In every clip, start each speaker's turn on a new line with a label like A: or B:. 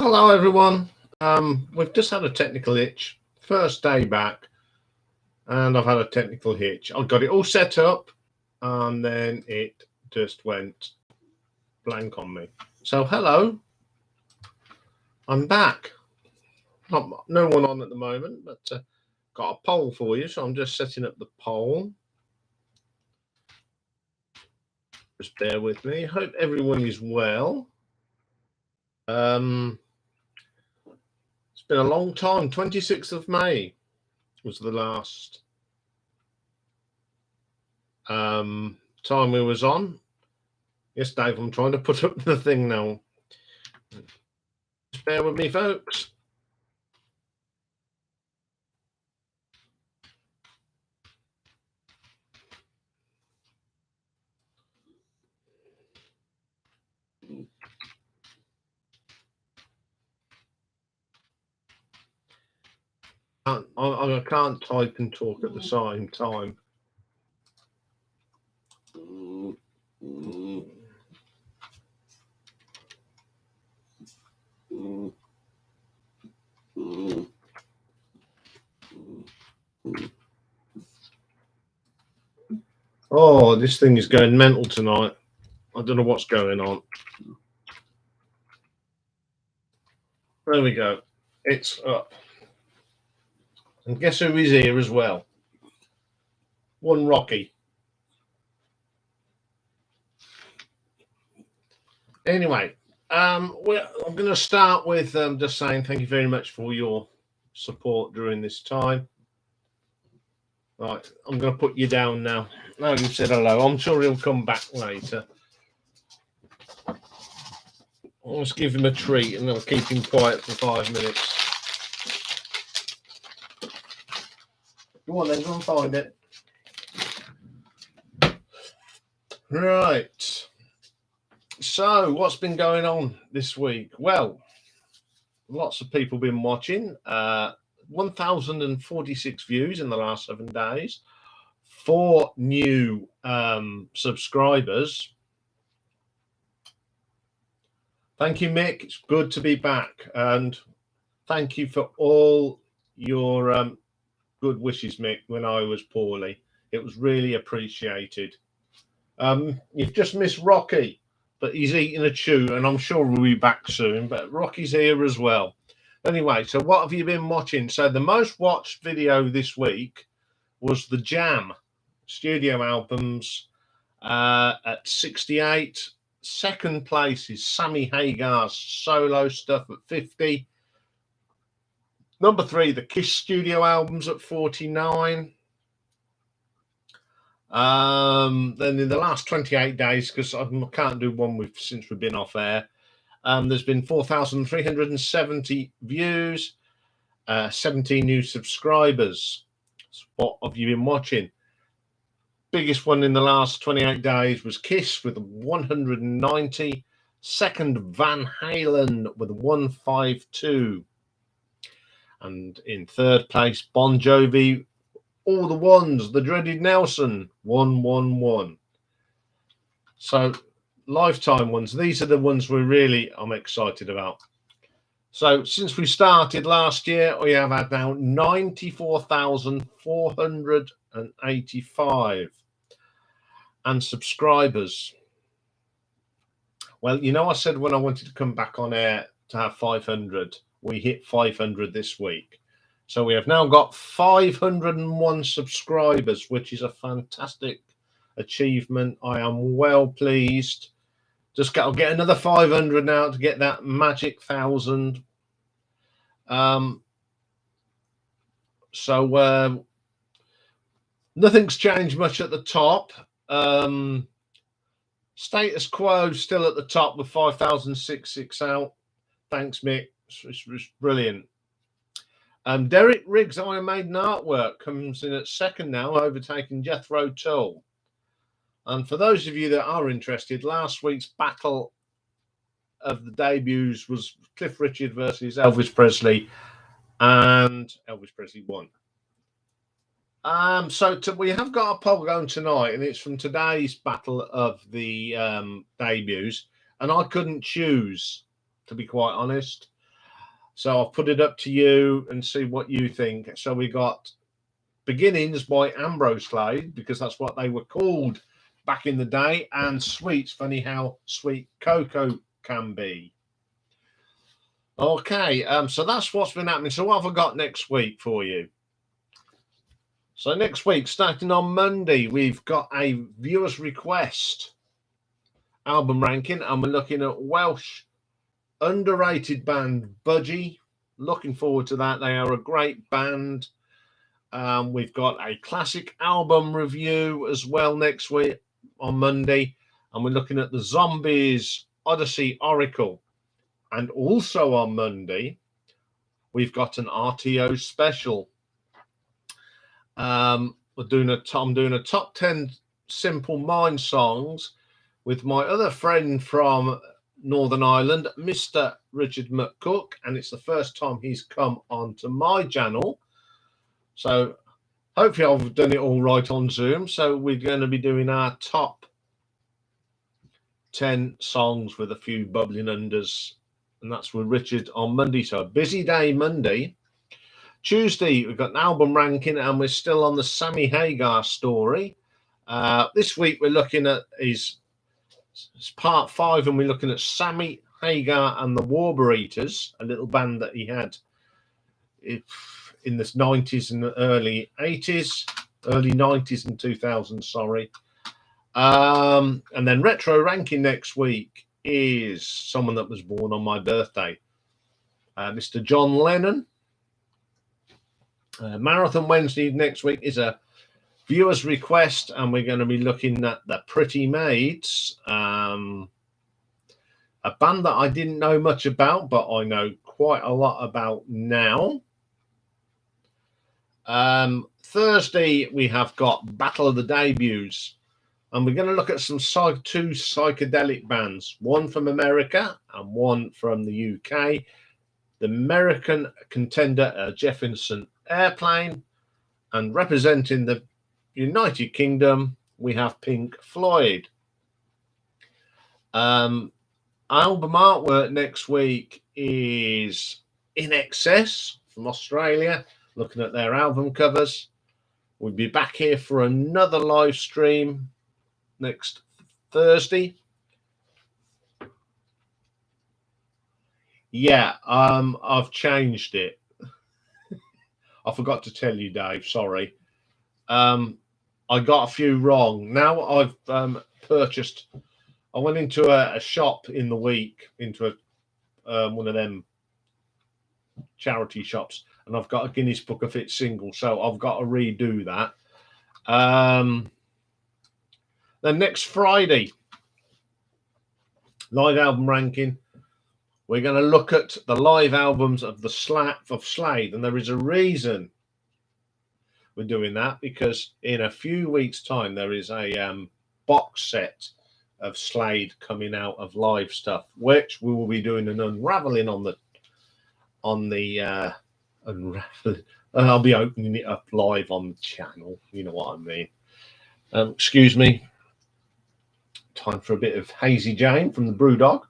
A: Hello everyone. We've just had a technical hitch. First day back, and I've had a technical hitch. I got it all set up, and then it just went blank on me. So hello, I'm back. No one on at the moment, but got a poll for you. So I'm just setting up the poll. Just bear with me. Hope everyone is well. It's been a long time. 26th of May was the last time we was on. Yes, Dave, I'm trying to put up the thing now. Just bear with me, folks. I can't type and talk at the same time. Oh, this thing is going mental tonight. I don't know what's going on. There we go. It's up. And guess who is here as well? One Rocky. Anyway, I'm going to start with just saying thank you very much for your support during this time. Right, I'm going to put you down now. No, you said hello. I'm sure he'll come back later. I'll just give him a treat and I'll keep him quiet for 5 minutes. Go on then, go and find it. Right. So, what's been going on this week? Well, lots of people been watching. 1,046 views in the last 7 days. 4 new subscribers. Thank you, Mick. It's good to be back. And thank you for all your good wishes, Mick, when I was poorly. It was really appreciated. You've just missed Rocky, but he's eating a chew, and I'm sure we'll be back soon. But Rocky's here as well. Anyway, so what have you been watching? So the most watched video this week was the Jam studio albums at 68. Second place is Sammy Hagar's solo stuff at 50. Number 3, the Kiss studio albums at 49. Then in the last 28 days, because I can't do one since we've been off air, there's been 4,370 views, 17 new subscribers. So what have you been watching? Biggest one in the last 28 days was Kiss with 190. Second, Van Halen with 152. And in third place, Bon Jovi, All the Ones, the dreaded Nelson, 111. So, lifetime ones. These are the ones I'm excited about. So, since we started last year, we have had now 94,485 and subscribers. Well, you know, I said when I wanted to come back on air to have 500, we hit 500 this week. So we have now got 501 subscribers, which is a fantastic achievement. I am well pleased. I'll get another 500 now to get that magic 1,000. So nothing's changed much at the top. Status quo still at the top with 5,660 out. Thanks, Mick. It's brilliant. Derek Riggs' Iron Maiden artwork comes in at second now, overtaking Jethro Tull. And for those of you that are interested, last week's battle of the debuts was Cliff Richard versus Elvis Presley, and Elvis Presley won. We have got a poll going tonight, and it's from today's battle of the debuts, and I couldn't choose, to be quite honest. So I'll put it up to you and see what you think. So we got Beginnings by Ambrose Slade, because that's what they were called back in the day, and Sweets, funny how sweet cocoa can be. Okay, so that's what's been happening. So what have I got next week for you? So next week, starting on Monday, we've got a viewer's request album ranking, and we're looking at Welsh underrated band Budgie. Looking forward to that. They are a great band. We've got a classic album review as well next week on Monday, and we're looking at the Zombies Odyssey Oracle. And also on Monday, we've got an RTO special. I'm doing a top 10 Simple Mind songs with my other friend from Northern Ireland, Mr. Richard McCook, and it's the first time he's come onto my channel. So hopefully I've done it all right on Zoom. So we're going to be doing our top 10 songs with a few bubbling unders, and that's with Richard on Monday. So a busy day Monday. Tuesday, we've got an album ranking, and we're still on the Sammy Hagar story. This week, we're looking at it's part 5, and we're looking at Sammy Hagar and the Warburrators, a little band that he had in the 90s and early 80s, early 90s and 2000s, sorry. And then retro ranking next week is someone that was born on my birthday, Mr. John Lennon. Marathon Wednesday next week is a viewer's request, and we're going to be looking at the Pretty Maids, a band that I didn't know much about, but I know quite a lot about now. Thursday, we have got Battle of the Debuts, and we're going to look at two psychedelic bands, one from America and one from the UK. The American contender, Jefferson Airplane, and representing the United Kingdom, we have Pink Floyd. Album artwork next week is In Excess from Australia, looking at their album covers. We'll be back here for another live stream next Thursday. Yeah, I've changed it. I forgot to tell you, Dave, sorry. I got a few wrong. Now I've purchased, I went into a shop in the week, into one of them charity shops, and I've got a Guinness Book of It single, so I've got to redo that. Then next Friday, live album ranking. We're going to look at the live albums of Slade, and there is a reason we're doing that, because in a few weeks' time there is a box set of Slade coming out of live stuff, which we will be doing an unraveling on the unraveling. I'll be opening it up live on the channel. You know what I mean. Excuse me. Time for a bit of Hazy Jane from the Brewdog.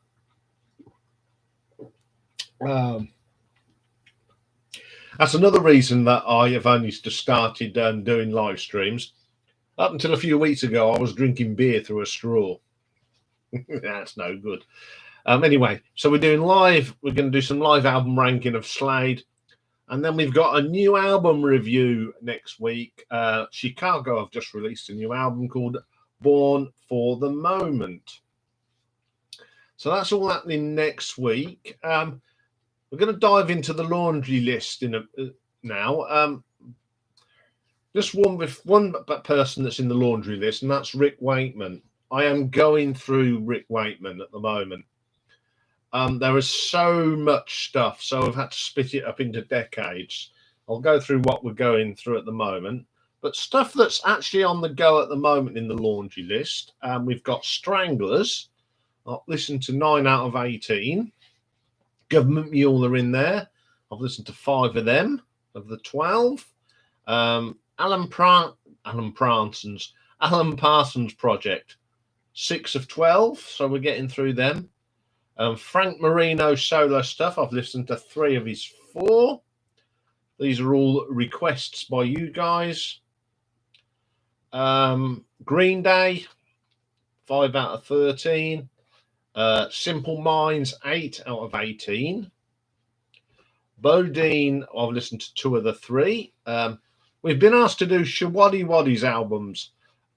A: That's another reason that I have only just started doing live streams. Up until a few weeks ago, I was drinking beer through a straw. That's no good. Anyway, so we're doing live. We're going to do some live album ranking of Slade. And then we've got a new album review next week. Chicago have just released a new album called Born for the Moment. So that's all happening next week. We're going to dive into the laundry list now. Just one person that's in the laundry list, and that's Rick Wakeman. I am going through Rick Wakeman at the moment. There is so much stuff, so I've had to split it up into decades. I'll go through what we're going through at the moment. But stuff that's actually on the go at the moment in the laundry list, we've got Stranglers. I've listened to 9 out of 18. Government Mule are in there. I've listened to 5 of them, of the 12. Alan Parsons Project, 6 of 12. So we're getting through them. Frank Marino solo stuff. I've listened to 3 of his 4. These are all requests by you guys. Green Day, 5 out of 13. Simple Minds, 8 out of 18. Bodine, I've listened to 2 of the 3. We've been asked to do Shawaddy Waddy's albums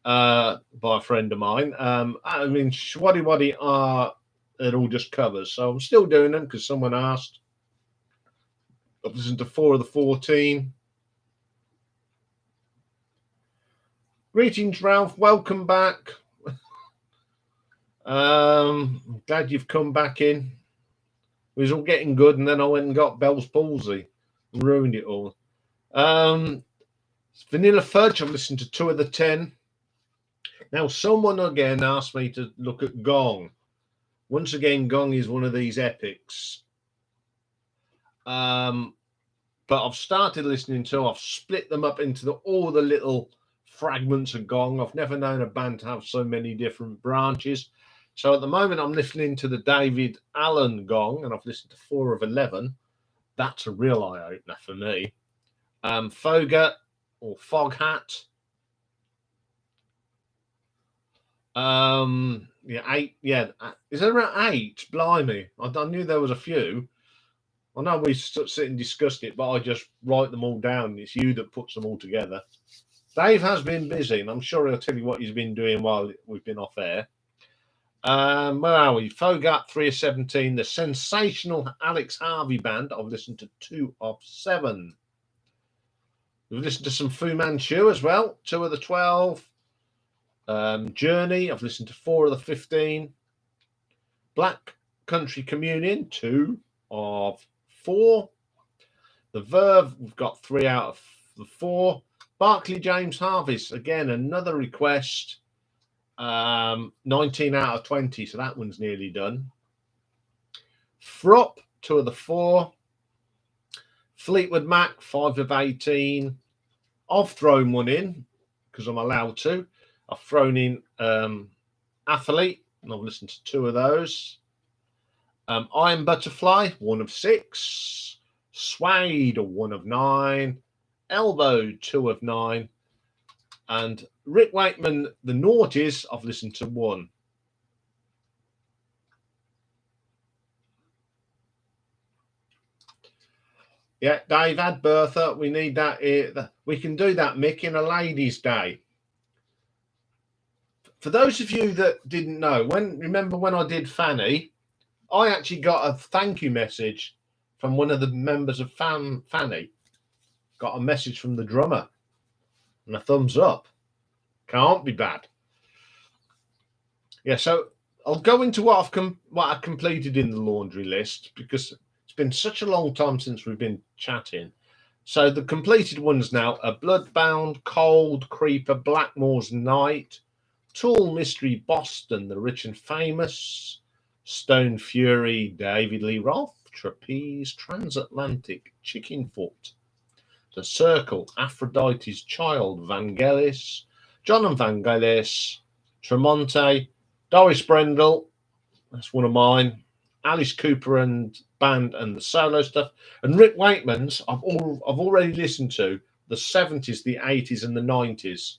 A: by a friend of mine. I mean, Shawaddy Waddy are, it all just covers. So I'm still doing them because someone asked. I've listened to 4 of the 14. Greetings, Ralph. Welcome back. Glad you've come back in. It was all getting good, and then I went and got Bell's palsy and ruined it all. Vanilla Fudge, I've listened to 2 of the 10. Now, someone again asked me to look at Gong. Once again, Gong is one of these epics. But I've started listening to, I've split them up into all the little fragments of Gong. I've never known a band to have so many different branches. So at the moment, I'm listening to the David Allen Gong, and I've listened to 4 of 11. That's a real eye-opener for me. Foghat or Foghat. 8. Yeah, is there around 8? Blimey, I knew there was a few. I know we sit and discussed it, but I just write them all down. It's you that puts them all together. Dave has been busy, and I'm sure he'll tell you what he's been doing while we've been off air. Where are we? Foghat, 3 of 17. The sensational Alex Harvey Band, I've listened to 2 of 7. We've listened to some Fu Manchu as well, 2 of the 12. Journey, I've listened to 4 of the 15. Black Country Communion, 2 of 4. The Verve, we've got 3 out of the 4. Barclay James Harvest, again, another request. 19 out of 20, so that one's nearly done. Frop, 2 of the 4. Fleetwood Mac, 5 of 18. I've thrown one in because I'm allowed to. I've thrown in Athlete, and I've listened to 2 of those. Iron Butterfly, 1 of 6. Suede, 1 of 9. Elbow, 2 of 9. And Rick Wakeman, The Naughties, I've listened to 1. Yeah, Dave, add Bertha. We need that. We can do that, Mick, in a ladies' day. For those of you that didn't know, remember when I did Fanny, I actually got a thank you message from one of the members of Fanny. Got a message from the drummer and a thumbs up. Can't be bad. Yeah, so I'll go into what I completed in the laundry list because it's been such a long time since we've been chatting. So the completed ones now are Bloodbound, Cold, Creeper, Blackmore's Night, Tool, Mystery, Boston, The Rich and Famous, Stone Fury, David Lee Roth, Trapeze, Transatlantic, Chickenfoot, The Circle, Aphrodite's Child, Vangelis, John and Vangelis, Tremonti, Doris Brendel, that's one of mine, Alice Cooper and band and the solo stuff, and Rick Wakeman's I've already listened to the 70s, the 80s, and the 90s.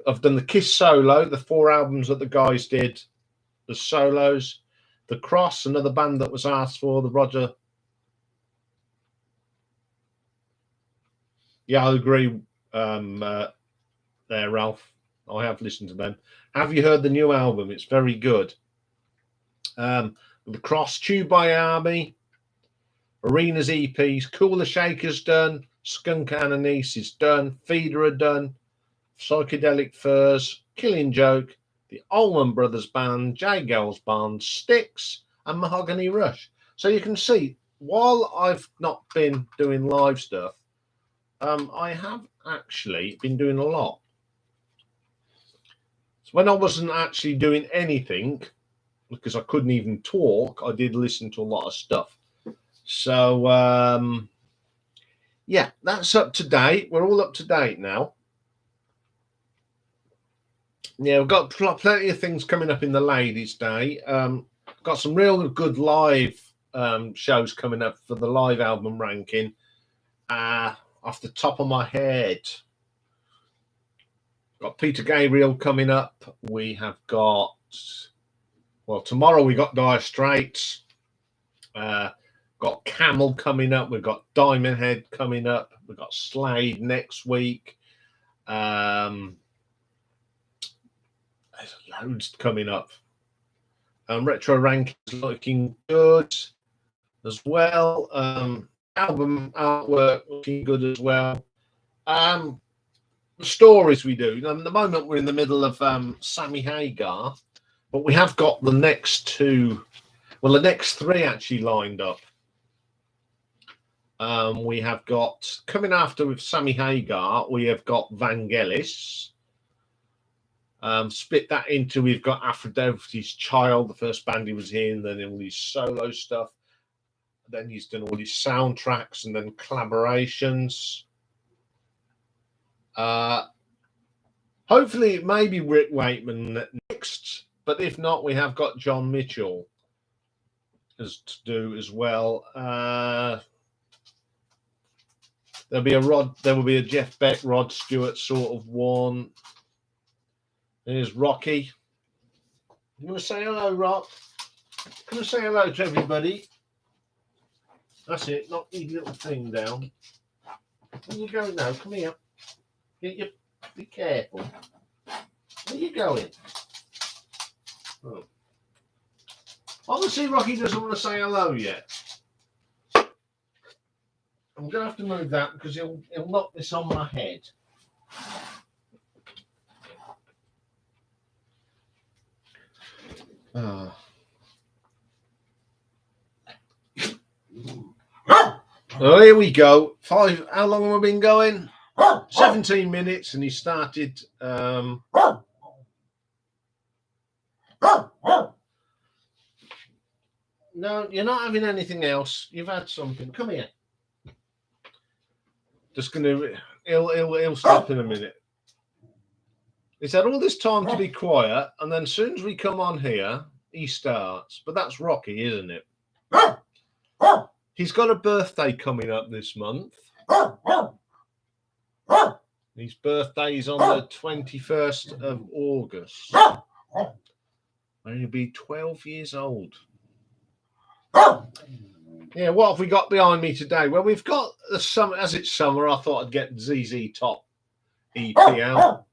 A: I've done the Kiss solo, the 4 albums that the guys did, the solos, the Cross, another band that was asked for, the Roger. Yeah, I agree. There, Ralph. I have listened to them. Have you heard the new album? It's very good. The Cross, Tube by Army, Arena's EPs, Cooler Shakers done, Skunk Ananice is done, Feeder are done, Psychedelic Furs, Killing Joke, the Allman Brothers Band, J Girls Band, Styx, and Mahogany Rush. So you can see, while I've not been doing live stuff, I have actually been doing a lot. So when I wasn't actually doing anything, because I couldn't even talk, I did listen to a lot of stuff. So, yeah, that's up to date. We're all up to date now. Yeah, we've got plenty of things coming up in the Ladies' Day. Got some real good live shows coming up for the live album ranking. Off the top of my head, got Peter Gabriel coming up. We have got, well, tomorrow we got Dire Straits. Got Camel coming up. We've got Diamond Head coming up. We've got Slade next week. There's loads coming up. Retro Rankings looking good as well. Album artwork looking good as well. The stories we do. At the moment, we're in the middle of Sammy Hagar, but we have got the next two, well, the next three actually lined up. We have got, coming after with Sammy Hagar, we have got Vangelis. Split that into, we've got Aphrodite's Child, the first band he was in, then all his solo stuff. Then he's done all his soundtracks and then collaborations. Hopefully it may be Rick Wakeman next, but if not, we have got John Mitchell as to do as well. There will be a Jeff Beck, Rod Stewart sort of one. There's Rocky. You want to say hello, Rock? Can I say hello to everybody? That's it. Knock your little thing down. Where you going now? Come here. Be careful. Where you going? Oh. Obviously, Rocky doesn't want to say hello yet. I'm going to have to move that because he'll knock this on my head. Well, here we go. How long have we been going? 17 minutes, and he started. No, you're not having anything else. You've had something. Come here. Just gonna. He'll stop in a minute. He's had all this time to be quiet, and then as soon as we come on here, he starts. But that's Rocky, isn't it? He's got a birthday coming up this month. His birthday is on the 21st of August. And he'll be 12 years old. Yeah, what have we got behind me today? Well, we've got the summer. As it's summer, I thought I'd get ZZ Top EP out.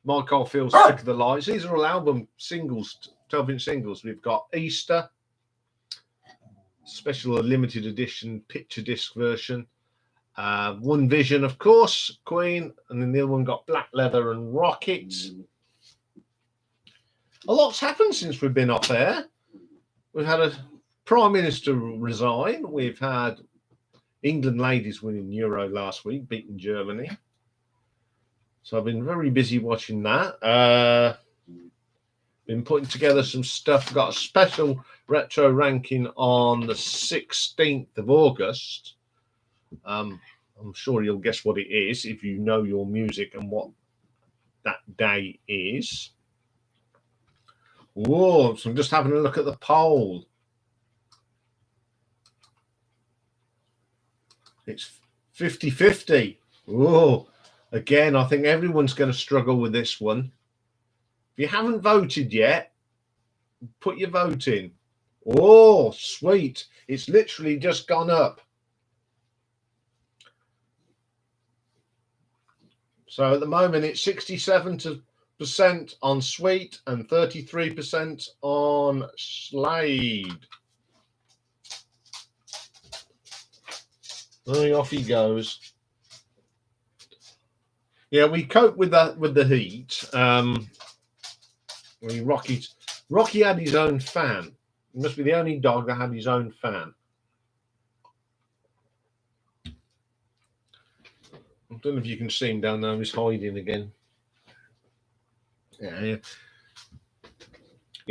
A: Mike Oldfield's Trick of the Lights. These are all album singles, 12-inch singles. We've got Easter, special limited edition picture disc version. One Vision, of course, Queen, and then the other one got Black Leather and Rocket. A lot's happened since we've been off air. We've had a Prime Minister resign. We've had England ladies winning Euro last week, beating Germany. So I've been very busy watching that. Been putting together some stuff. Got a special retro ranking on the 16th of August. I'm sure you'll guess what it is if you know your music and what that day is. Whoa, so I'm just having a look at the poll. It's 50-50. Whoa. Again, I think everyone's going to struggle with this one. If you haven't voted yet, put your vote in. Oh, sweet. It's literally just gone up. So at the moment, it's 67% on Sweet and 33% on Slade. Oh, off he goes. Yeah, we cope with that with the heat. Rocky had his own fan. He must be the only dog that had his own fan. I don't know if you can see him down there. He's hiding again. Yeah.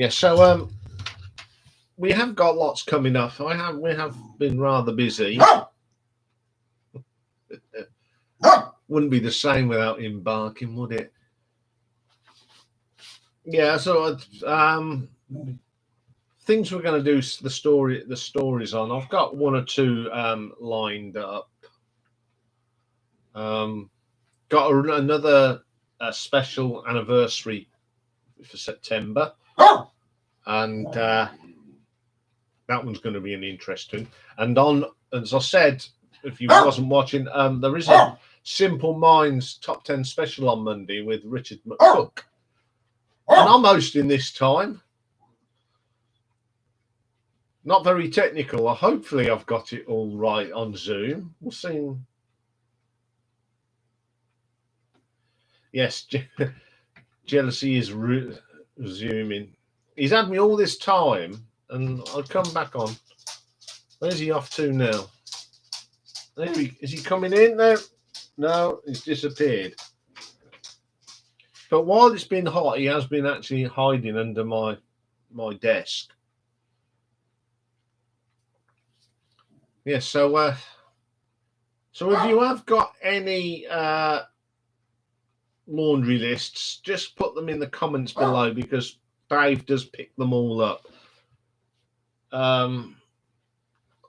A: So we have got lots coming up. We have been rather busy. Wouldn't be the same without him barking, would it? Yeah, so things we're going to do the stories on. I've got one or two lined up. Got another special anniversary for September, and that one's going to be an interesting. And on, as I said, if you wasn't watching, there is a Simple Minds Top 10 special on Monday with Richard McCook, and I'm hosting this time. Not very technical. Hopefully, I've got it all right on Zoom. We'll see. Yes, jealousy is resuming. He's had me all this time, and I'll come back on. Where's he off to now? Is he coming in there? No, he's disappeared. But while it's been hot, he has been actually hiding under my desk. Yes, so if you have got any laundry lists, just put them in the comments below, because Dave does pick them all up.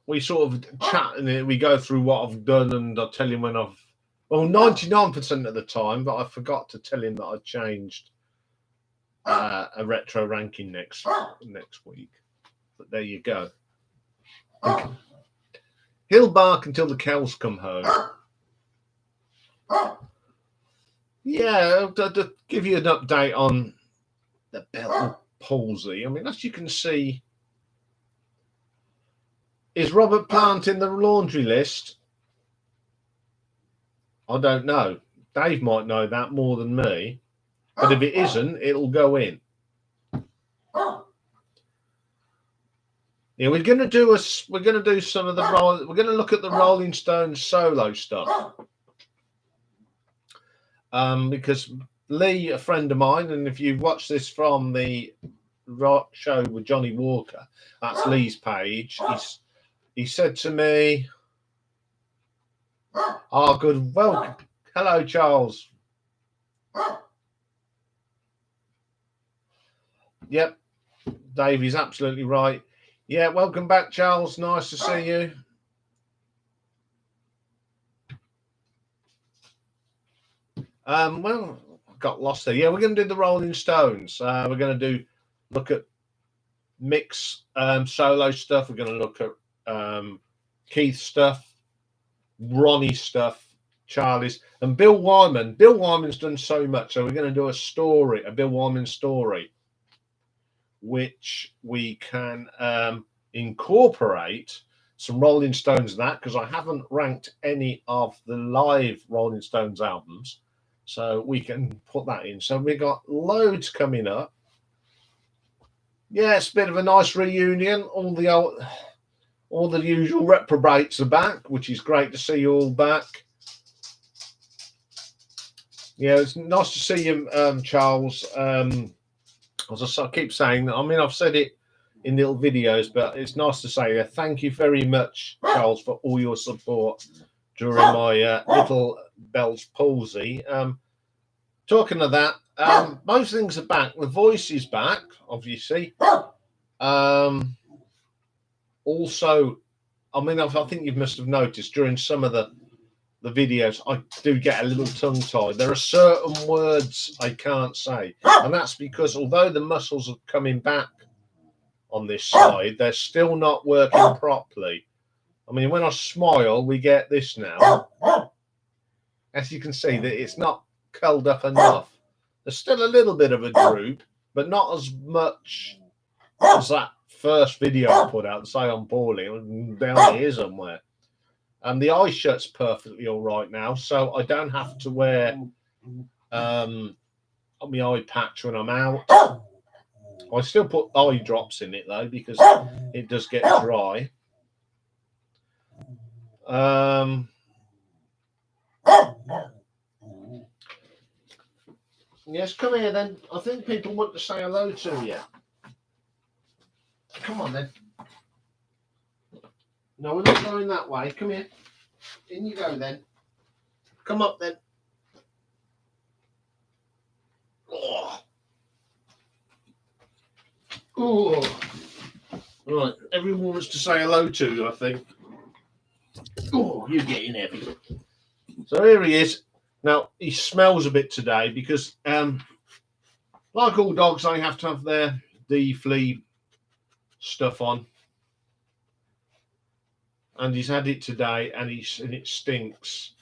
A: We sort of chat and we go through what I've done, and I'll tell him when 99% of the time, but I forgot to tell him that I changed a retro ranking next week. But there you go. Okay. He'll bark until the cows come home. Yeah, to give you an update on the Bell palsy. I mean, as you can see, is Robert Plant in the laundry list? I don't know. Dave might know that more than me. But if it isn't, it'll go in. Yeah, we're going to do some of the we're going to look at the Rolling Stones solo stuff. Because Lee, a friend of mine, and if you've watched this from the rock show with Johnny Walker, that's Lee's page. He said to me, "Oh, good. Well, hello, Charles." Yep, Dave is absolutely right. Yeah, welcome back, Charles. Nice to see you. Well, I got lost there. Yeah, we're going to do the Rolling Stones. We're going to look at Mick's solo stuff. We're going to look at Keith's stuff, Ronnie's stuff, Charlie's, and Bill Wyman. Bill Wyman's done so much, so we're going to do a Bill Wyman story, which we can incorporate some Rolling Stones that, because I haven't ranked any of the live Rolling Stones albums, so we can put that in. So we got loads coming up. Yeah, it's a bit of a nice reunion. All the usual reprobates are back, which is great to see you all back. Yeah, it's nice to see you, Charles. As I keep saying, I mean, I've said it in little videos, but it's nice to say thank you very much, Charles, for all your support during my little Bell's palsy. Talking of that, most things are back. The voice is back, obviously. Also, I mean, I think you must have noticed during some of the videos, I do get a little tongue-tied. There are certain words I can't say, and that's because although the muscles are coming back on this side, they're still not working properly. I mean, when I smile, we get this now. As you can see, that it's not curled up enough. There's still a little bit of a droop, but not as much as that first video I put out, say I'm poorly, down here somewhere. And the eye shut's perfectly all right now, so I don't have to wear my eye patch when I'm out. I still put eye drops in it though, because it does get dry. Yes, come here then. I think people want to say hello to you. Come on then. No, we're not going that way. Come here. In you go then. Come up then. Oh. Oh, right. Everyone wants to say hello to you, I think. Oh, you're getting heavy. So here he is. Now, he smells a bit today because, like all dogs, they have to have their flea stuff on. And he's had it today, and it stinks.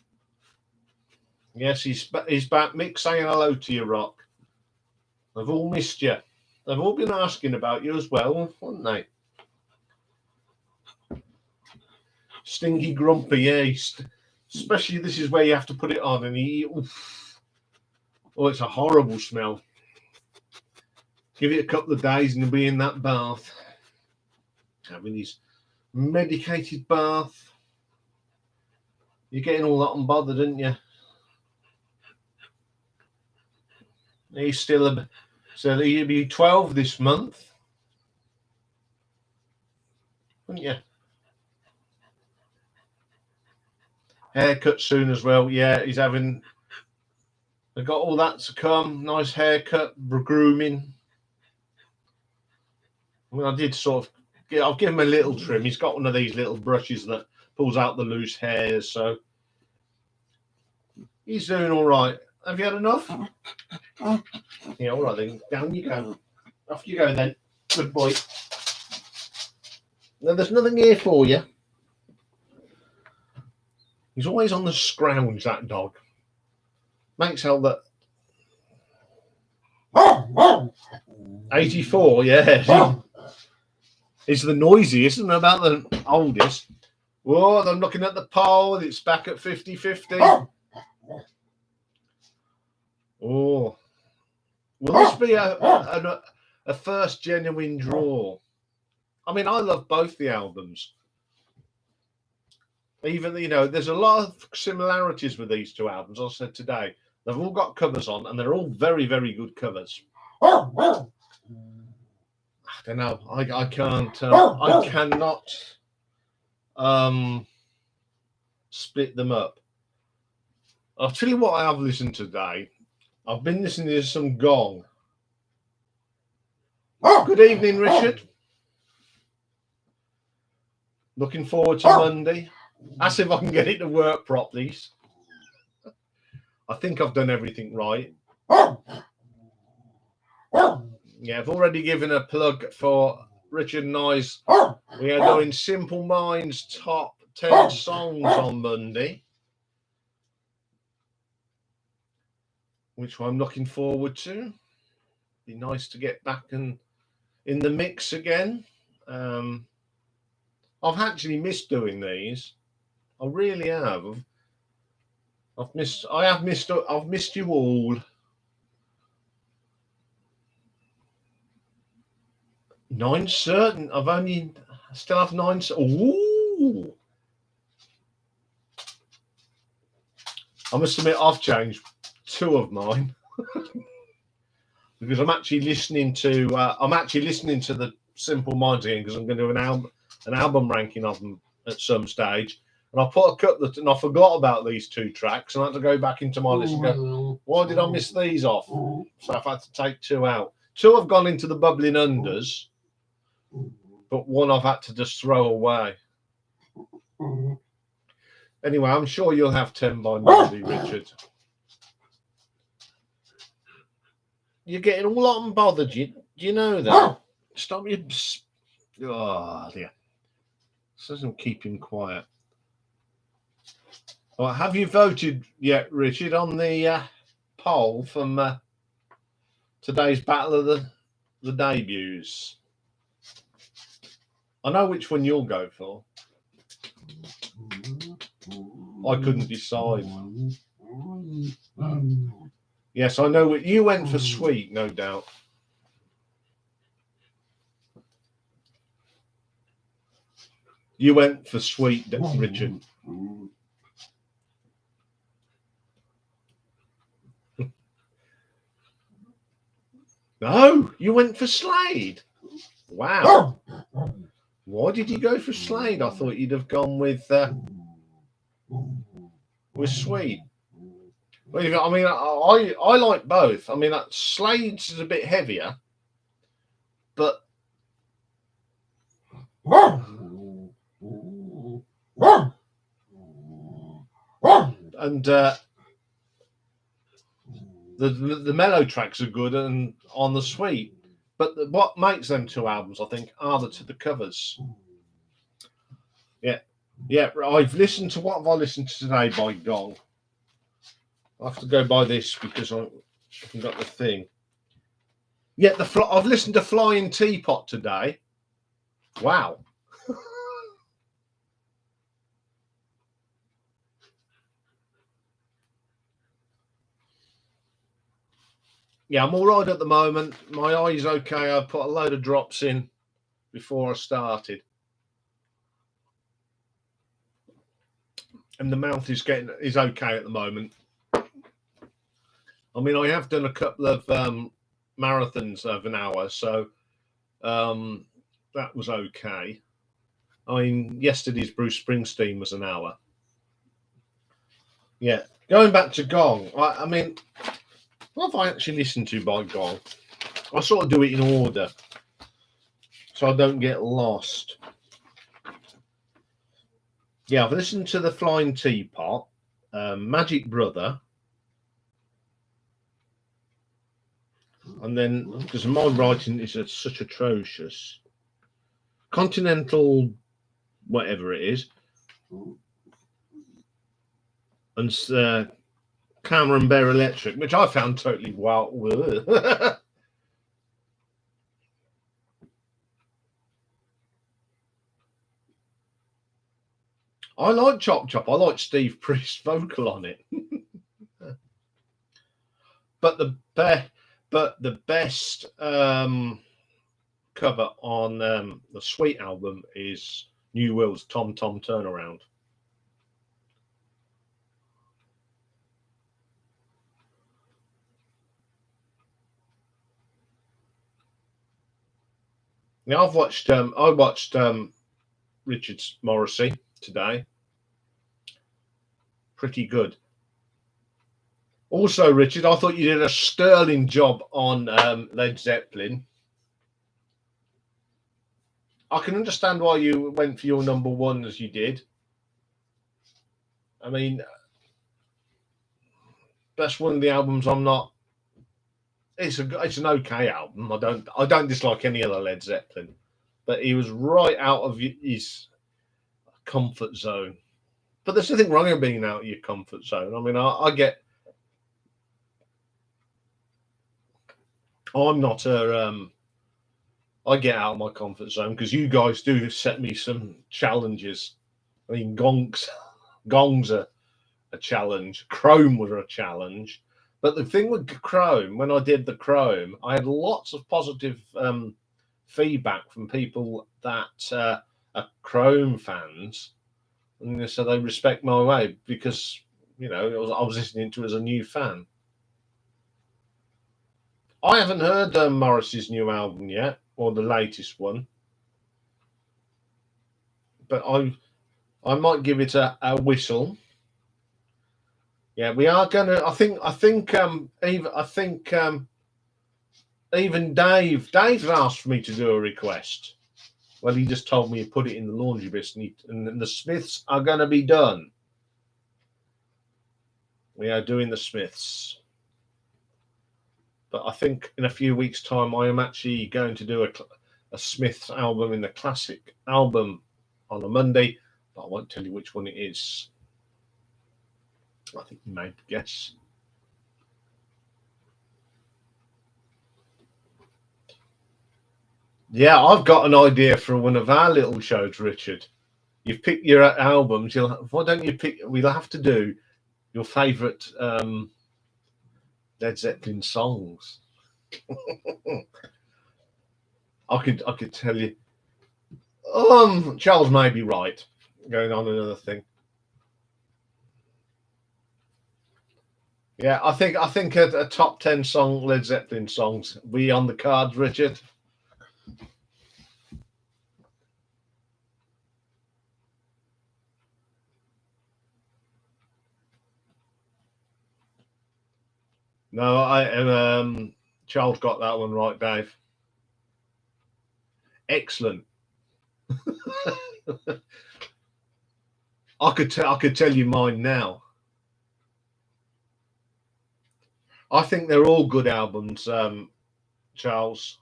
A: Yes, he's back. Mick saying hello to you, Rock. They've all missed you. They've all been asking about you as well, haven't they? Stinky grumpy, yeah. Especially this is where you have to put it on, and it's a horrible smell. Give it a couple of days and he'll be in that bath, having his medicated bath. You're getting all that unbothered, aren't you? He's still so he'll be 12 this month, wouldn't you? Haircut soon as well. Yeah, he's having. They've got all that to come. Nice haircut, grooming. I mean, I did sort of. I'll give him a little trim. He's got one of these little brushes that pulls out the loose hairs, so he's doing all right. Have you had enough? Yeah, all right then. Down you go. Off you go then. Good boy. No, there's nothing here for you. He's always on the scrounge, that dog. Makes out that 84, yeah. He's the noisiest, isn't it, about the oldest. Whoa, I'm looking at the poll. It's back at 50-50. Oh. Will this be a first genuine draw? I mean, I love both the albums. Even, there's a lot of similarities with these two albums, I said today. They've all got covers on, and they're all very, very good covers. I don't know. I can't. I cannot split them up. I'll tell you what I have listened to today. I've been listening to some Gong. Good evening, Richard. Looking forward to Monday. Ask if I can get it to work properly. I think I've done everything right. Yeah, I've already given a plug for Richard and I's. We are doing Simple Minds top 10 songs on Monday, which I'm looking forward to. Be nice to get back in the mix again. I've actually missed doing these. I really have. I've missed you all. 9 certain. I still have 9. Ooh. I must admit, I've changed 2 of mine because I'm actually listening to the Simple Minds again because I'm going to do an album ranking of them at some stage. And I put a couple and I forgot about these 2 tracks, and I had to go back into my list and go, why did I miss these off? So I've had to take 2 out. 2 have gone into the bubbling unders, but 1 I've had to just throw away. Anyway, I'm sure you'll have 10 by Monday, Richard. You're getting all hot and bothered. Do you know that? Stop your... Oh, dear. This doesn't keep him quiet. Well, have you voted yet, Richard, on the poll from today's Battle of the Debuts? I know which one you'll go for. I couldn't decide. Yes, I know what you went for. Sweet, no doubt. You went for Sweet, Richard. No, you went for Slade. Wow. Why did you go for Slade? I thought you'd have gone with Sweet. Well, I mean, I like both. I mean, Slade's is a bit heavier, but And the mellow tracks are good and on the sweet, but what makes them two albums, I think, are the covers. Yeah. I've listened to what have I listened to today by Gong. I have to go by this because I haven't got the thing. Yeah, I've listened to Flying Teapot today. Wow. Yeah, I'm all right at the moment. My eye's okay. I put a load of drops in before I started, and the mouth is okay at the moment. I mean, I have done a couple of marathons of an hour, so that was okay. I mean, yesterday's Bruce Springsteen was an hour. Yeah, going back to Gong. I mean, what have I actually listened to by Gong? I sort of do it in order, so I don't get lost. Yeah, I've listened to the Flying Teapot, Magic Brother, and then because my writing is such atrocious, Continental, whatever it is, and Cameron Bear Electric, which I found totally wild. I like Chop Chop. I like Steve Priest's vocal on it. But the best cover on the Sweet album is New Will's Tom Tom Turnaround. Now I watched Richard Morrissey today. Pretty good. Also, Richard, I thought you did a sterling job on Led Zeppelin. I can understand why you went for your number one as you did. I mean, that's one of the albums I'm not. It's an okay album. I don't dislike any other Led Zeppelin, but he was right out of his comfort zone. But there's nothing wrong with being out of your comfort zone. I mean, I get. I'm not a. I get out of my comfort zone because you guys do set me some challenges. I mean, gongs are a challenge. Chrome was a challenge. But the thing with Chrome, when I did the Chrome, I had lots of positive feedback from people that are Chrome fans, and so they respect my way because I was listening to it as a new fan. I haven't heard Morrissey's new album yet, or the latest one, but I might give it a whistle. Yeah, we are gonna. I think. Even Dave's asked for me to do a request. Well, he just told me to put it in the laundry bin, and the Smiths are going to be done. We are doing the Smiths. But I think in a few weeks' time, I am actually going to do a Smiths album in the classic album on a Monday, but I won't tell you which one it is. I think you may guess. Yeah, I've got an idea for one of our little shows, Richard. You've picked your albums. Why don't you pick? We'll have to do your favourite Led Zeppelin songs. I could tell you. Charles may be right. Going on another thing. Yeah, I think a top 10 song Led Zeppelin songs be on the cards, Richard. No, Charles got that one right, Dave. Excellent. I could tell you mine now. I think they're all good albums, Charles.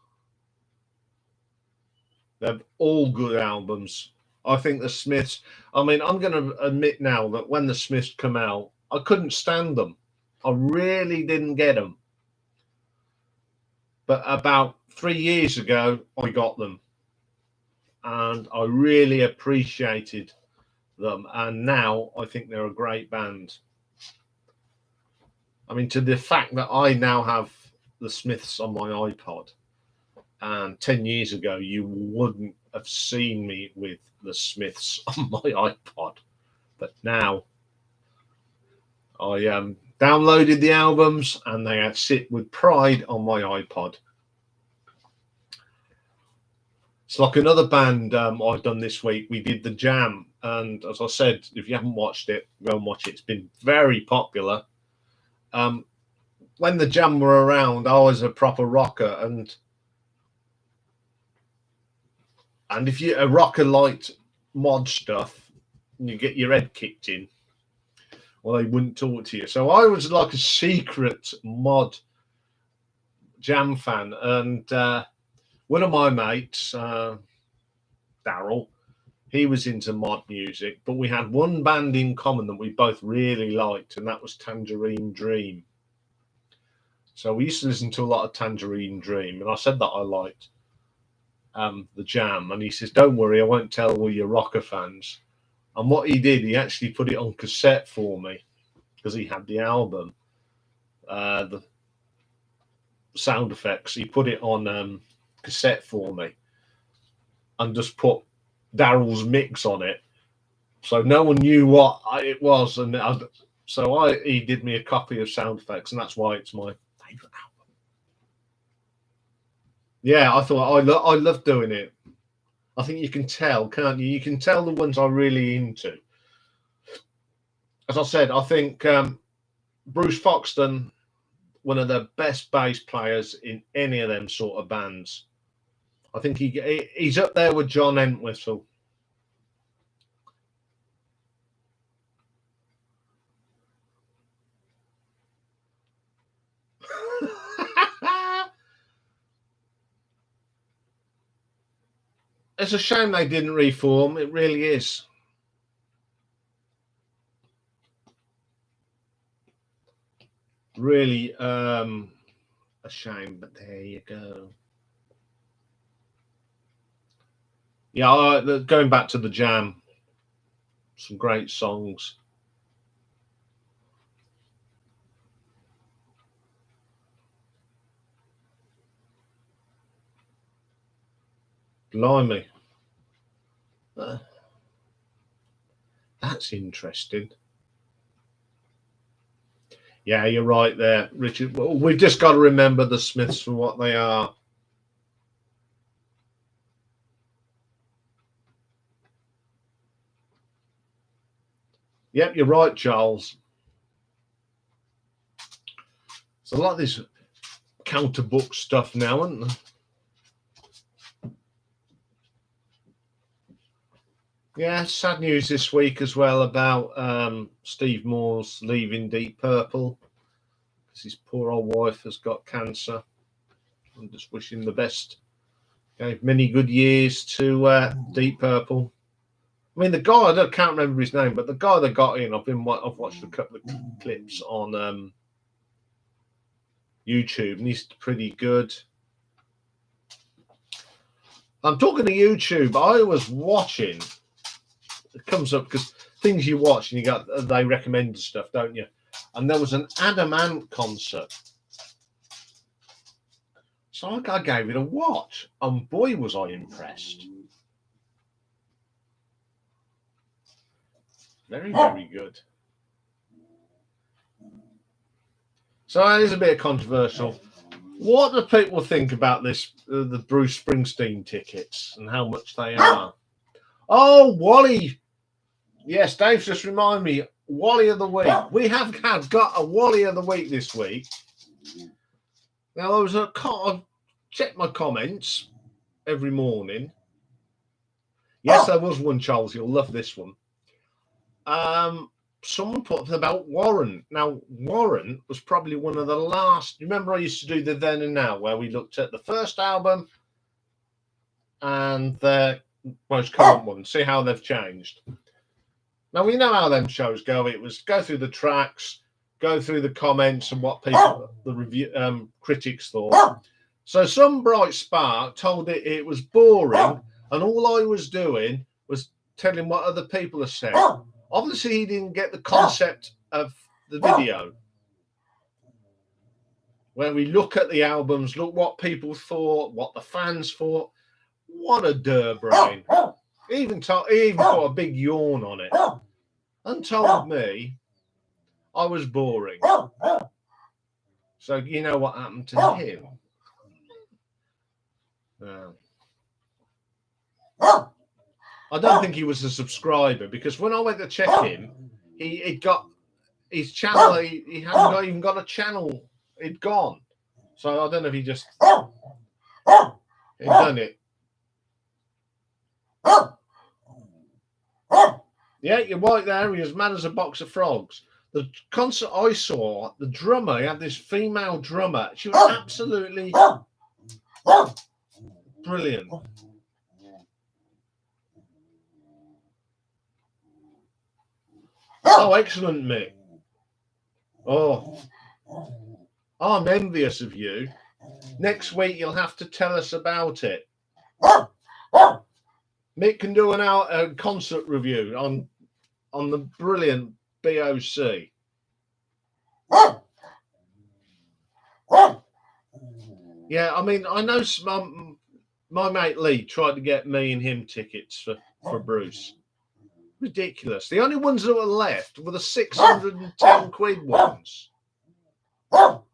A: They're all good albums. I think the Smiths. I mean, I'm going to admit now that when the Smiths come out, I couldn't stand them. I really didn't get them. But about 3 years ago, I got them, and I really appreciated them. And now I think they're a great band. I mean, to the fact that I now have the Smiths on my iPod, and 10 years ago, you wouldn't have seen me with the Smiths on my iPod. But now I downloaded the albums and they sit with pride on my iPod. It's like another band I've done this week. We did The Jam. And as I said, if you haven't watched it, go and watch it. It's been very popular. When The Jam were around, I was a proper rocker. And if you're a rocker liked mod stuff, and you get your head kicked in, well, they wouldn't talk to you. So I was like a secret mod Jam fan. And one of my mates, Daryl, he was into mod music, but we had one band in common that we both really liked, and that was Tangerine Dream. So we used to listen to a lot of Tangerine Dream, and I said that I liked The Jam, and he says, don't worry, I won't tell all your rocker fans. And what he did, he actually put it on cassette for me, because he had the album, the sound effects. He put it on cassette for me and just put Daryl's mix on it, so no one knew what it was. And he did me a copy of sound effects, and that's why it's my favorite album. Yeah, I thought I love doing it. I think you can tell, can't you? You can tell the ones I'm really into. As I said, I think Bruce Foxton, one of the best bass players in any of them sort of bands. I think he's up there with John Entwistle. It's a shame they didn't reform. It really is. Really a shame, but there you go. Yeah, going back to The Jam, some great songs. Blimey. That's interesting. Yeah, you're right there, Richard. Well, we've just got to remember the Smiths for what they are. Yep, you're right, Charles. So a lot of this counter book stuff now, isn't there? Yeah, sad news this week as well about Steve Moore's leaving Deep Purple, because his poor old wife has got cancer. I'm just wishing the best. Gave many good years to Deep Purple. I mean, the guy, I can't remember his name, but the guy that got in, I've watched a couple of clips on YouTube, and he's pretty good. I'm talking to YouTube. I was watching. It comes up because things you watch and they recommend stuff, don't you? And there was an Adam Ant concert, so I gave it a watch, and boy was I impressed. Very, very good. So it is a bit controversial. What do people think about this, the Bruce Springsteen tickets and how much they are? Oh, Wally. Yes, Dave's just reminded me, Wally of the Week. We have got a Wally of the Week this week. Now, I check my comments every morning. Yes, there was one, Charles. You'll love this one. Someone put about Warren. Now, Warren was probably one of the last. You remember I used to do the Then and Now, where we looked at the first album and the most current one, see how they've changed. Now, we know how them shows go. It was go through the tracks, go through the comments and what people, the review critics thought. So some bright spark told it was boring, and all I was doing was telling what other people have said. Obviously, he didn't get the concept of the video, where we look at the albums, look what people thought, what the fans thought. What a brain! He even put a big yawn on it, and told me I was boring. So you know what happened to him? I don't think he was a subscriber, because when I went to check him, he got his channel. He hadn't even got a channel. It'd gone. So I don't know if he just he'd done it. Yeah, you're right there. He was mad as a box of frogs. The concert I saw, the drummer, he had this female drummer. She was absolutely brilliant. Oh, excellent, Mick. Oh, I'm envious of you. Next week, you'll have to tell us about it. Mick can do a concert review on the brilliant BOC. Yeah, I mean, I know my mate Lee tried to get me and him tickets for Bruce. Ridiculous. The only ones that were left were the 610 quid ones. Oh,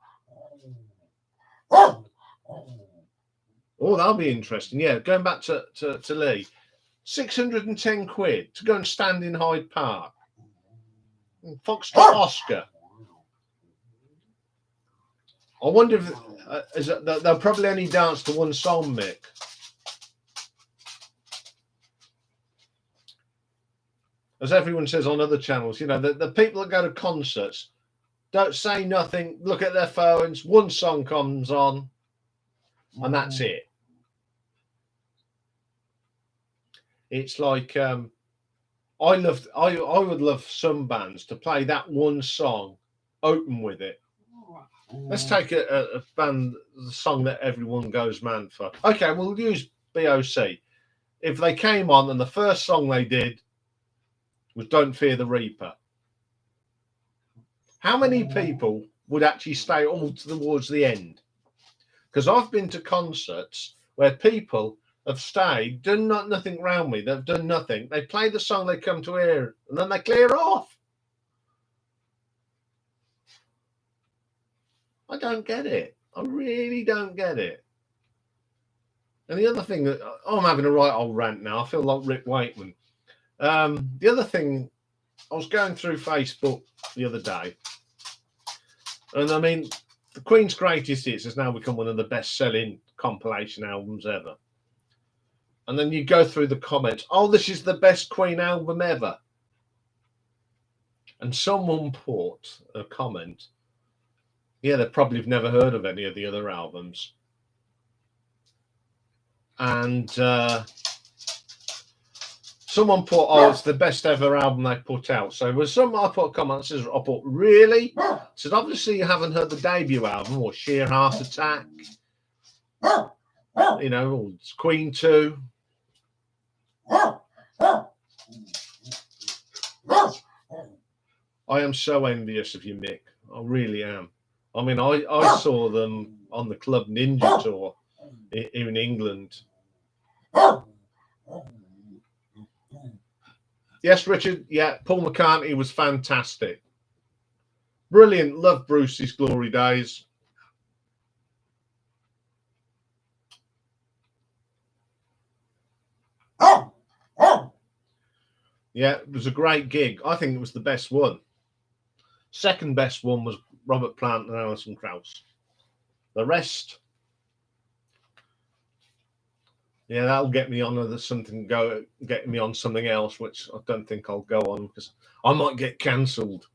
A: that'll be interesting. Yeah, going back to Lee. 610 quid to go and stand in Hyde Park. Foxtrot Oscar. I wonder if they'll probably only dance to one song, Mick. As everyone says on other channels, you know, the people that go to concerts don't say nothing, look at their phones, one song comes on, and that's it. It's like I would love some bands to play that one song, open with it. Let's take a band, the song that everyone goes man for. Okay, we'll use BOC. If they came on and the first song they did was Don't Fear the Reaper, how many people would actually stay all towards the end? Because I've been to concerts where people have stayed, done nothing around me, they've done nothing. They play the song they come to hear, and then they clear off. I don't get it. I really don't get it. And the other thing I'm having a right old rant now. I feel like Rick Wakeman. The other thing, I was going through Facebook the other day, and I mean, the Queen's Greatest Hits has now become one of the best-selling compilation albums ever. And then you go through the comments, oh, this is the best Queen album ever. And someone put a comment, yeah, they probably have never heard of any of the other albums. And someone put, oh, it's the best ever album they put out. So with some, I put a comment that says, I put, really? So obviously you haven't heard the debut album or Sheer Heart Attack. You know, or it's Queen 2. I am so envious of you, Mick. I really am. I mean, I saw them on the Club Ninja tour in England. Yes, Richard. Yeah, Paul McCartney was fantastic. Brilliant. Love Bruce's glory days. Yeah, it was a great gig. I think it was the best one. Second best one was Robert Plant and Alison Krauss. The rest, Yeah, that'll get me on get me on something else, which I don't think I'll go on because I might get cancelled.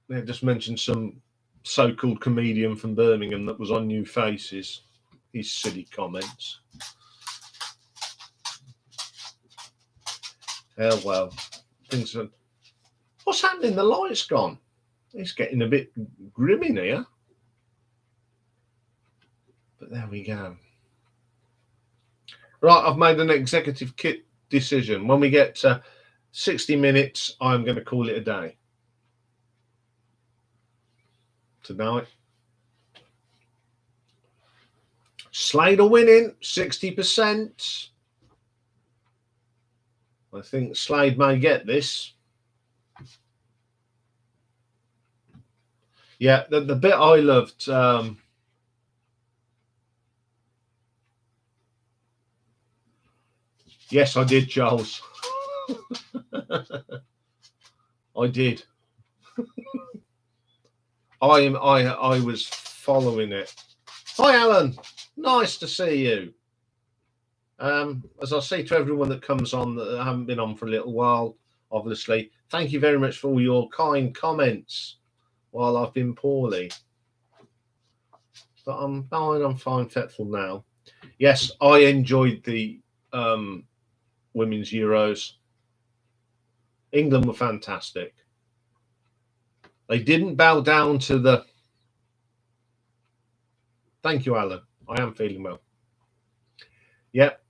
A: They just mentioned some so-called comedian from Birmingham that was on New Faces. His silly comments. Oh well, things are. What's happening? The light's gone. It's getting a bit grim in here. But there we go. Right, I've made an executive kit decision. When we get to 60 minutes, I'm going to call it a day. Tonight. Slade are winning, 60%. I think Slade may get this. Yeah, the bit I loved. Yes, I did, Charles. I did. I was following it. Hi, Alan. Nice to see you. As I say to everyone that comes on that haven't been on for a little while, obviously, thank you very much for all your kind comments while I've been poorly. But I'm fine. I'm fine, fetful now. Yes, I enjoyed the Women's Euros. England were fantastic. They didn't bow down to the... Thank you, Alan. I am feeling well. Yep.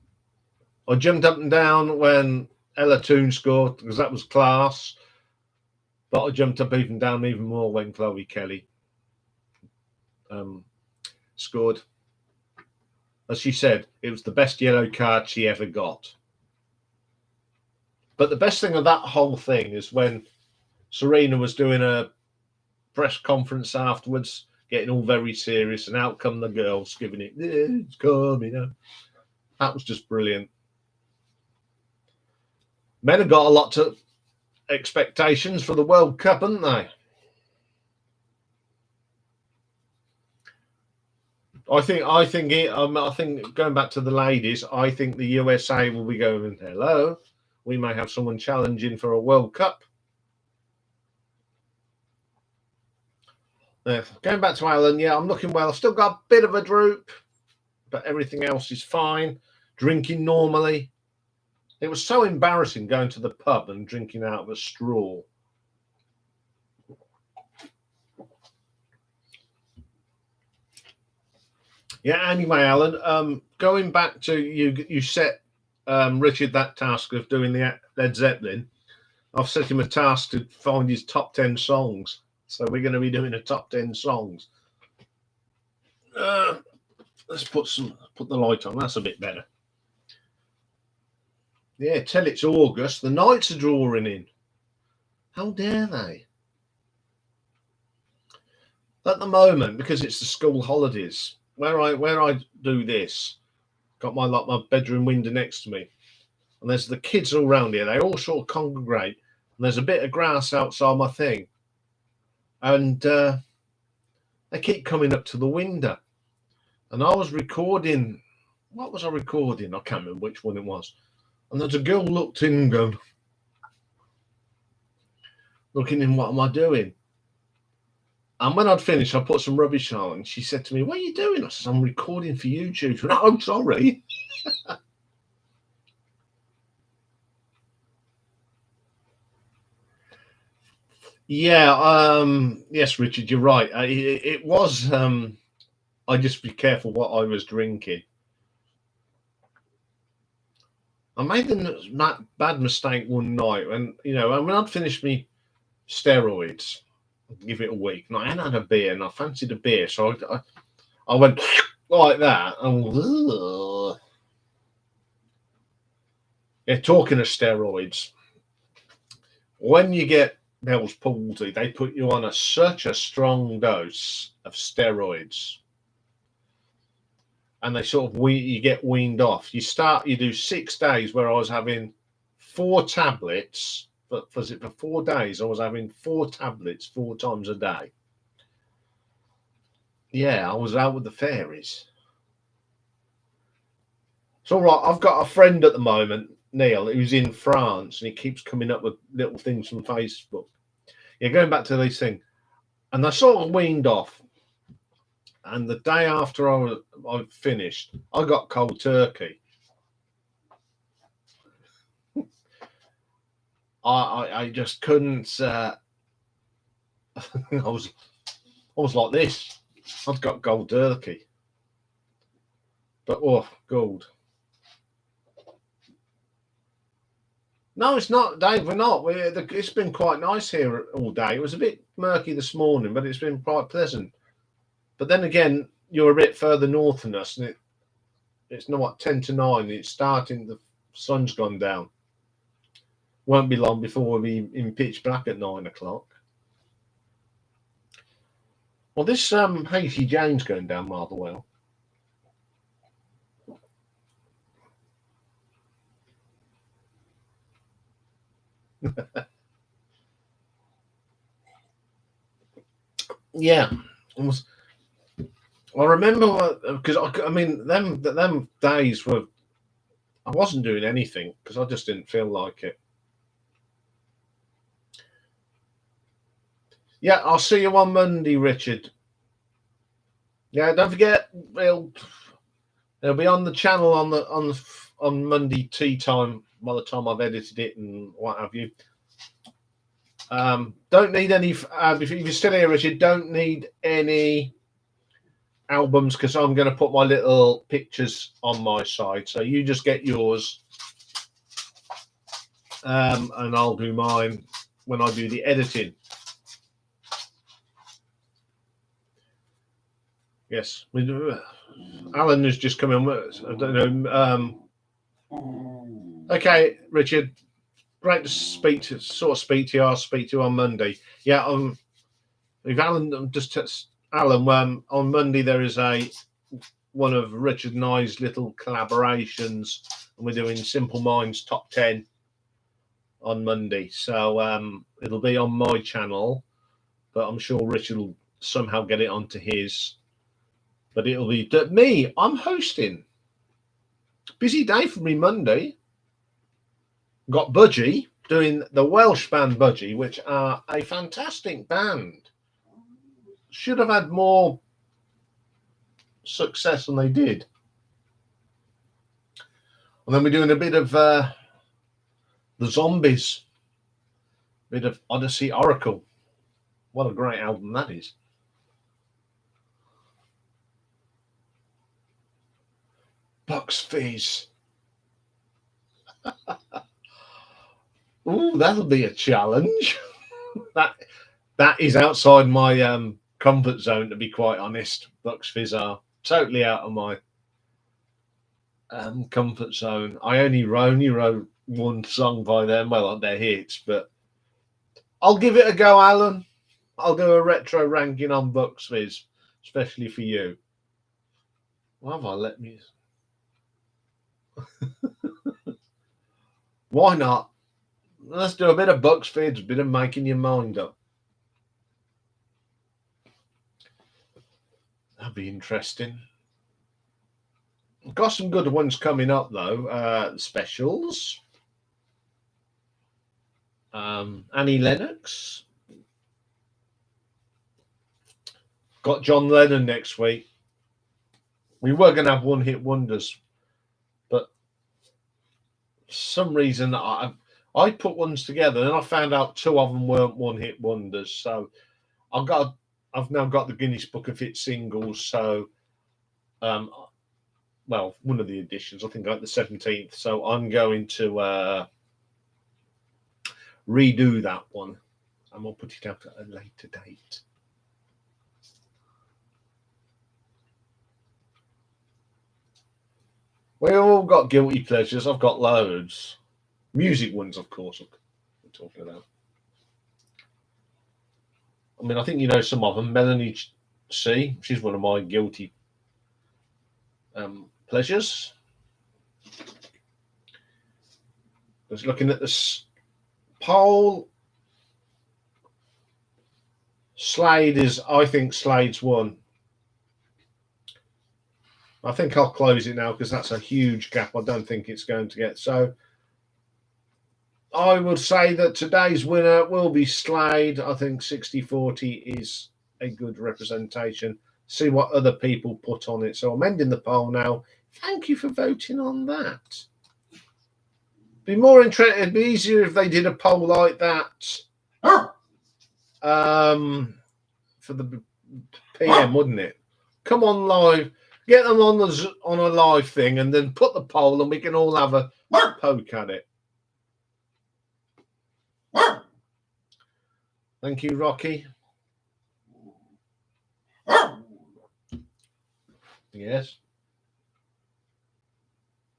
A: I jumped up and down when Ella Toon scored because that was class. But I jumped up even down even more when Chloe Kelly scored. As she said, it was the best yellow card she ever got. But the best thing of that whole thing is when Serena was doing a press conference afterwards, getting all very serious, and out come the girls giving it, it's coming up. That was just brilliant. Men have got a lot of expectations for the World Cup, haven't they? I think going back to the ladies, I think the USA will be going, hello, we may have someone challenging for a World Cup. Going back to Alan, yeah, I'm looking well. I've still got a bit of a droop, but everything else is fine. Drinking normally. It was so embarrassing going to the pub and drinking out of a straw. Yeah, anyway, Alan, going back to you set Richard that task of doing the Led Zeppelin. I've set him a task to find his top 10 songs. So we're going to be doing a top 10 songs. Let's put the light on. That's a bit better. Yeah, till it's August. The nights are drawing in. How dare they? At the moment, because it's the school holidays, where I do this, got my bedroom window next to me, and there's the kids all around here. They all sort of congregate, and there's a bit of grass outside my thing, and they keep coming up to the window. And I was recording. What was I recording? I can't remember which one it was. And there's a girl looked in and going, looking in, what am I doing? And when I'd finished, I put some rubbish on, and she said to me, what are you doing? I said, I'm recording for YouTube. No, I'm sorry. Yeah, yes, Richard, you're right. It was, I just be careful what I was drinking. I made a bad mistake one night when, when I'd finished me steroids, give it a week, and I hadn't had a beer, and I fancied a beer, so I went like that, and yeah, talking of steroids, when you get Bell's palsy, they put you on such a strong dose of steroids, and they sort of you get weaned off. You do 6 days where I was having 4 tablets. Was it for 4 days? I was having 4 tablets 4 times a day. Yeah, I was out with the fairies. It's all right. I've got a friend at the moment, Neil, who's in France, and he keeps coming up with little things from Facebook. Yeah, going back to these things, and I sort of weaned off. And the day after I finished, I got cold turkey. I just couldn't. I was like this. I've got cold turkey, but oh, gold. No, it's not, Dave. We're not. It's been quite nice here all day. It was a bit murky this morning, but it's been quite pleasant. But then again, you're a bit further north than us, and it's not 10 to 9. It's starting. The sun's gone down. Won't be long before we'll be in pitch black at 9 o'clock. Well, this Hazy Jane's going down rather well. Yeah, I remember because I mean them days were I wasn't doing anything because I just didn't feel like it. Yeah, I'll see you on Monday, Richard. Yeah, don't forget it'll be on the channel on Monday tea time by the time I've edited it and what have you. Don't need any. If you're still here, Richard, don't need any albums because I'm going to put my little pictures on my side. So you just get yours, and I'll do mine when I do the editing. Yes, Alan has just come in. I don't know. Okay, Richard. Great to speak to you. I'll speak to you on Monday. Yeah, if Alan Alan, on Monday there is one of Richard and I's little collaborations, and we're doing Simple Minds Top 10 on Monday. So it'll be on my channel, but I'm sure Richard will somehow get it onto his. But it'll be me. I'm hosting. Busy day for me Monday. Got Budgie doing the Welsh band Budgie, which are a fantastic band. Should have had more success than they did. And then we're doing a bit of the Zombies, a bit of Odyssey Oracle. What a great album that is. Bucks Fizz. Ooh, that'll be a challenge. that is outside my comfort zone, to be quite honest. Bucks Fizz are totally out of my comfort zone. I only wrote one song by them. Well, they're hits, but I'll give it a go, Alan. I'll do a retro ranking on Bucks Fizz, especially for you. Why have I let me? Why not? Let's do a bit of Bucks Fizz, a bit of making your mind up. That'd be interesting. Got some good ones coming up though. Specials. Annie Lennox. Got John Lennon next week. We were going to have one hit wonders, but for some reason I put ones together and I found out 2 of them weren't one hit wonders. So I've now got the Guinness Book of Hit singles. So, well, one of the editions, I think, like the 17th. So I'm going to redo that one, and we'll put it out at a later date. We all got guilty pleasures. I've got loads. Music ones, of course, we're talking about. I mean, I think you know some of them. Melanie C. She's one of my guilty pleasures. I was looking at this poll. Slade I think Slade's won. I think I'll close it now because that's a huge gap. I don't think it's going to get. So I would say that today's winner will be Slade. I think 60-40 is a good representation. See what other people put on it. So I'm ending the poll now. Thank you for voting on that. Be more interesting. It'd be easier if they did a poll like that for the PM, wouldn't it? Come on live, get them on a live thing, and then put the poll, and we can all have a poke at it. Thank you, Rocky. Yes.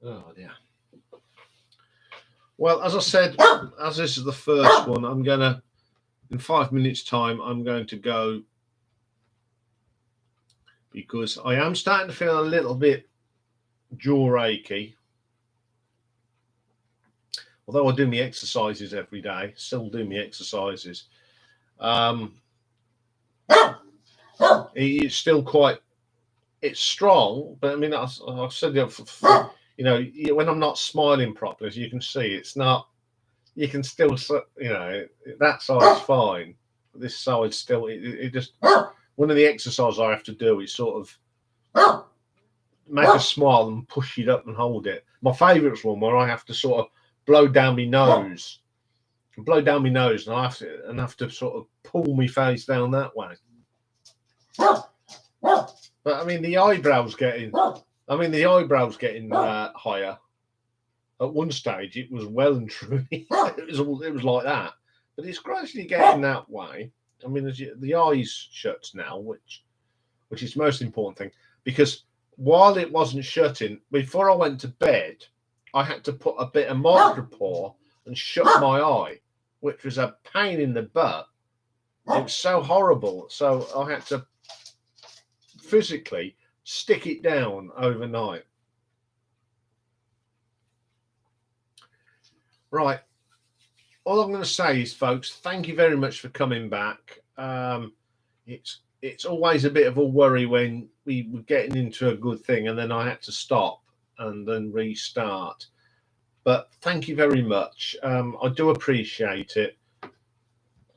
A: Oh dear. Well, as I said, as this is the first one, I'm gonna, in 5 minutes' time, I'm going to go because I am starting to feel a little bit jaw achy. Although I do my exercises every day, still do my exercises. It's still quite, it's strong, but I mean, I've said it, you know, when I'm not smiling properly, as you can see, it's not, you can still, you know, that side's fine. This side's still, it just, one of the exercises I have to do is sort of make a smile and push it up and hold it. My favourite's one where I have to sort of blow down my nose, and I have to sort of pull my face down that way. But I mean, the eyebrows getting higher. At one stage, it was well and truly it was like that, but it's gradually getting that way. I mean, the eyes shut now, which is the most important thing, because while it wasn't shutting, before I went to bed, I had to put a bit of Micropore and shut my eye, which was a pain in the butt. It was so horrible. So I had to physically stick it down overnight. Right. All I'm going to say is, folks, thank you very much for coming back. It's always a bit of a worry when we were getting into a good thing and then I had to stop and then restart. But thank you very much. I do appreciate it.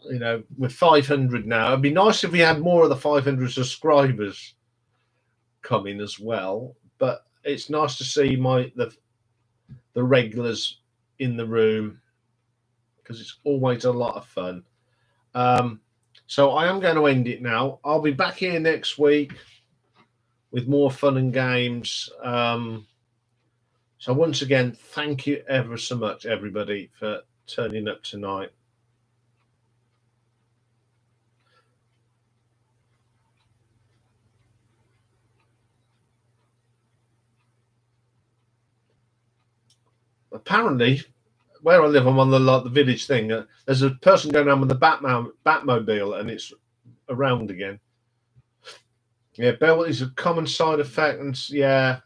A: You know, we're 500 now. It'd be nice if we had more of the 500 subscribers coming as well. But it's nice to see the regulars in the room, because it's always a lot of fun. So I am going to end it now. I'll be back here next week with more fun and games. So once again, thank you ever so much, everybody, for turning up tonight. Apparently, where I live, I'm on the village thing. There's a person going around with the Batmobile, and it's around again. Yeah, Bell is a common side effect, and yeah,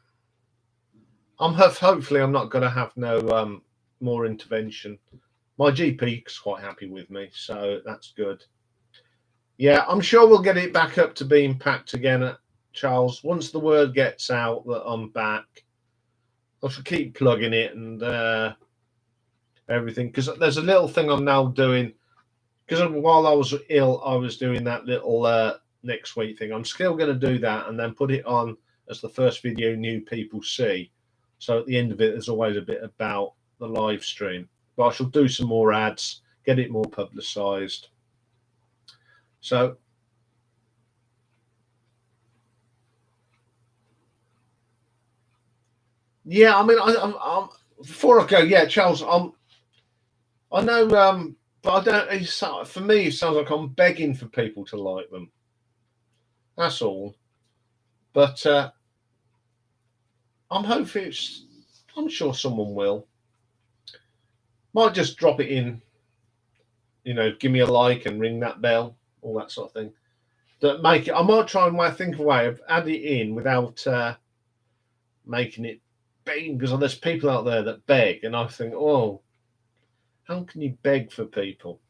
A: hopefully I'm not going to have no more intervention. My GP is quite happy with me, so that's good. Yeah, I'm sure we'll get it back up to being packed again, Charles. Once the word gets out that I'm back, I shall keep plugging it and everything, because there's a little thing I'm now doing, because while I was ill I was doing that little next week thing. I'm still going to do that and then put it on as the first video new people see, so at the end of it there's always a bit about the live stream. But I shall do some more ads, get it more publicized. So yeah, I mean, I'm before I go, yeah, Charles, I know, but I don't. For me, it sounds like I'm begging for people to like them. That's all. But I'm hoping I'm sure someone will. Might just drop it in. You know, give me a like and ring that bell, all that sort of thing. That make it. I might try and think of a way of add it in without making it beg, because there's people out there that beg, and I think, oh, how can you beg for people?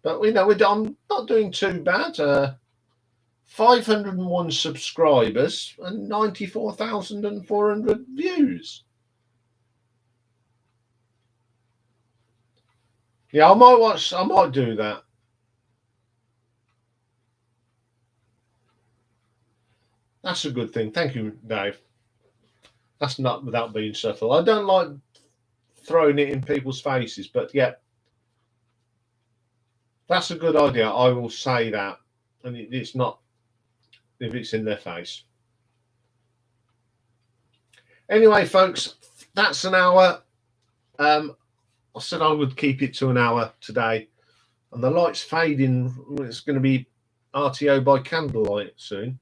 A: But you know, I'm not doing too bad. 501 subscribers and 94,400 views. Yeah, I might do that. That's a good thing. Thank you, Dave. That's not without being subtle. I don't like throwing it in people's faces, but yeah, that's a good idea. I will say that, and it's not if it's in their face. Anyway, folks, that's an hour. I said I would keep it to an hour today, and the light's fading. It's going to be RTO by candlelight soon.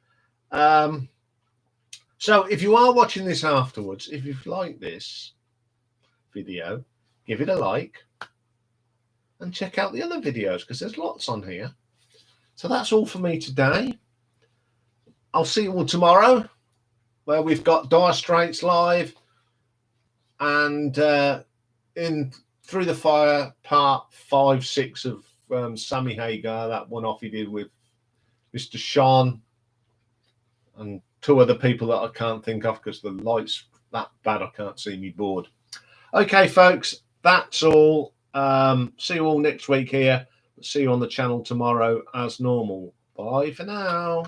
A: So if you are watching this afterwards, if you've liked this video, give it a like and check out the other videos because there's lots on here. So that's all for me today. I'll see you all tomorrow where we've got Dire Straits live and in Through the Fire part 5, 6 of Sammy Hagar, that one off he did with Mr. Sean and 2 other people that I can't think of because the light's that bad I can't see me board. Okay, folks, that's all. See you all next week here. See you on the channel tomorrow as normal. Bye for now.